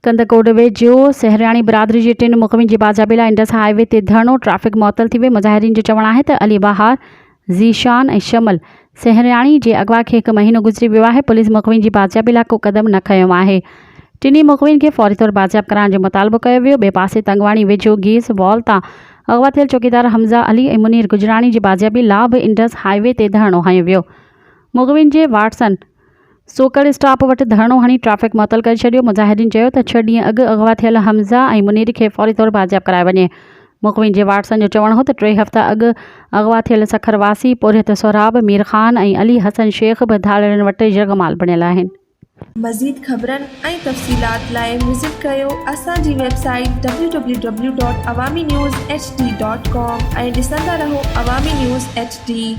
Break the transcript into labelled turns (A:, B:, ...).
A: कंदकोट वेझो सहरियाणी बिरादरी जे 3 मुक़िमनि जी बाज़ाबी लाइ इंडस हाईवे ते धरणो ट्रैफ़िक मुअतल थी वियो। मुज़ाहिरीन जो चवणु आहे त अली बहार, ज़ीशान ऐं शमल सहरियाणी जे अगवा खे 1 महीनो गुज़री वियो आहे। पुलिस मुक़िमनि जी बाज़ाबी लाइ को क़दम न खंयो आहे। टिनी मुक़िमनि खे फौरी तौर बाज़ाब कराइण जो मुतालबो कयो वियो। ॿिए पासे तंगवाणी वेझो गैस वॉल तां अगवा थियल चौकीदार हमज़ा अली ऐं मुनीर गुजराणी जी बाज़ाबी लाइ बि इंडस हाईवे ते धरणो हंयो वियो। मुक़िमनि जे वाटसन सोकड़ स्टॉप वटि धरणो हणी ट्रैफ़िक मुअतल करे छॾियो। मुज़ाहिरीन चयो त 6 ॾींहं अॻु अगवा थियल हमज़ा ऐं मुनीर खे फौरी तौर बाज़ाब करायो वञे। मुक़िमनि जे वाटसन जो चवणु हो त 3 हफ़्ता अॻु अगवा थियल सखरवासी पोरियत सोहराब, मीर ख़ान ऐं अली हसन शेख बि धाड़ियुनि वटि यरग़माल बणियल आहिनि।
B: मज़ीद ख़बरनि ऐं तफ़सीलात लाइ विज़िट कयो असांजी वेबसाइट www.awamiNewsHD.com ऐं ॾिसंदा रहो अवामी न्यूज़ HD।